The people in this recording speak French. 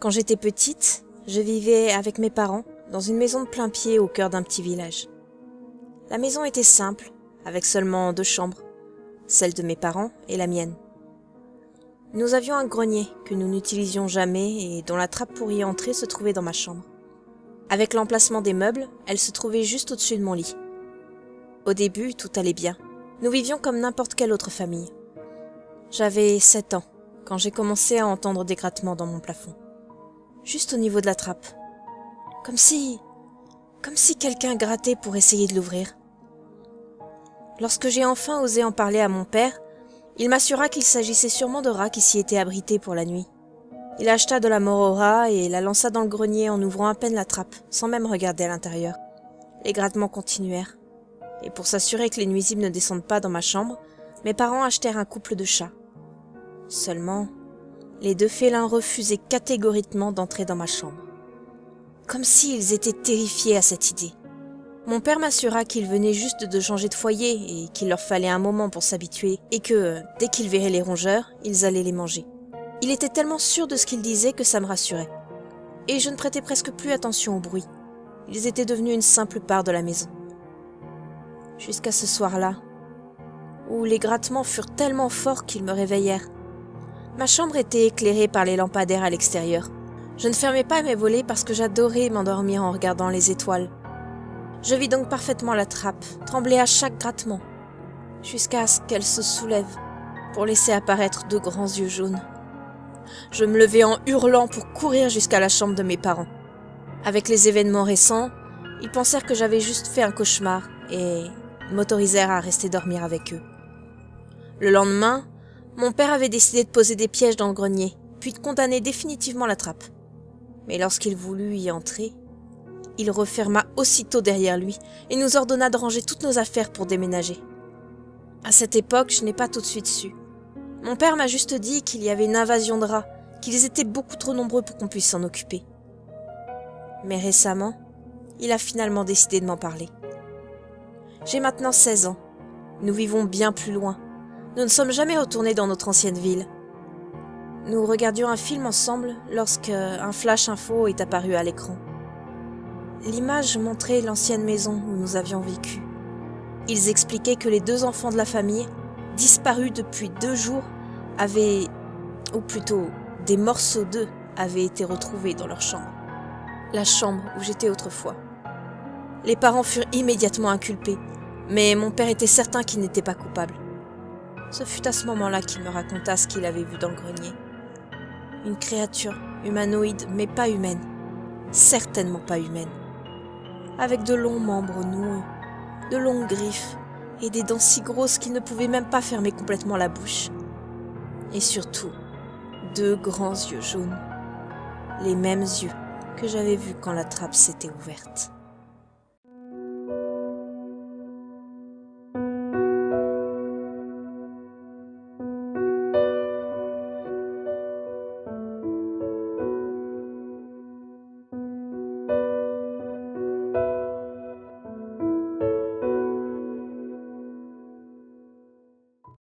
Quand j'étais petite, je vivais avec mes parents dans une maison de plain-pied au cœur d'un petit village. La maison était simple, avec seulement 2 chambres, celle de mes parents et la mienne. Nous avions un grenier que nous n'utilisions jamais et dont la trappe pour y entrer se trouvait dans ma chambre. Avec l'emplacement des meubles, elle se trouvait juste au-dessus de mon lit. Au début, tout allait bien. Nous vivions comme n'importe quelle autre famille. J'avais 7 ans quand j'ai commencé à entendre des grattements dans mon plafond. Juste au niveau de la trappe. Comme si quelqu'un grattait pour essayer de l'ouvrir. Lorsque j'ai enfin osé en parler à mon père, il m'assura qu'il s'agissait sûrement de rats qui s'y étaient abrités pour la nuit. Il acheta de la mort aux rats et la lança dans le grenier en ouvrant à peine la trappe, sans même regarder à l'intérieur. Les grattements continuèrent. Et pour s'assurer que les nuisibles ne descendent pas dans ma chambre, mes parents achetèrent un couple de chats. Seulement, les 2 félins refusaient catégoriquement d'entrer dans ma chambre. Comme s'ils étaient terrifiés à cette idée. Mon père m'assura qu'ils venaient juste de changer de foyer et qu'il leur fallait un moment pour s'habituer et que, dès qu'ils verraient les rongeurs, ils allaient les manger. Il était tellement sûr de ce qu'il disait que ça me rassurait. Et je ne prêtais presque plus attention au bruit. Ils étaient devenus une simple part de la maison. Jusqu'à ce soir-là, où les grattements furent tellement forts qu'ils me réveillèrent. Ma chambre était éclairée par les lampadaires à l'extérieur. Je ne fermais pas mes volets parce que j'adorais m'endormir en regardant les étoiles. Je vis donc parfaitement la trappe, trembler à chaque grattement, jusqu'à ce qu'elle se soulève pour laisser apparaître 2 grands yeux jaunes. Je me levai en hurlant pour courir jusqu'à la chambre de mes parents. Avec les événements récents, ils pensèrent que j'avais juste fait un cauchemar et m'autorisèrent à rester dormir avec eux. Le lendemain, mon père avait décidé de poser des pièges dans le grenier, puis de condamner définitivement la trappe. Mais lorsqu'il voulut y entrer, il referma aussitôt derrière lui et nous ordonna de ranger toutes nos affaires pour déménager. À cette époque, je n'ai pas tout de suite su. Mon père m'a juste dit qu'il y avait une invasion de rats, qu'ils étaient beaucoup trop nombreux pour qu'on puisse s'en occuper. Mais récemment, il a finalement décidé de m'en parler. J'ai maintenant 16 ans. Nous vivons bien plus loin. Nous ne sommes jamais retournés dans notre ancienne ville. Nous regardions un film ensemble lorsque un flash info est apparu à l'écran. L'image montrait l'ancienne maison où nous avions vécu. Ils expliquaient que les 2 enfants de la famille, disparus depuis 2 jours, ou plutôt des morceaux d'eux, avaient été retrouvés dans leur chambre. La chambre où j'étais autrefois. Les parents furent immédiatement inculpés, mais mon père était certain qu'il n'était pas coupable. Ce fut à ce moment-là qu'il me raconta ce qu'il avait vu dans le grenier. Une créature humanoïde, mais pas humaine. Certainement pas humaine. Avec de longs membres noueux, de longues griffes et des dents si grosses qu'il ne pouvait même pas fermer complètement la bouche. Et surtout, 2 grands yeux jaunes. Les mêmes yeux que j'avais vus quand la trappe s'était ouverte.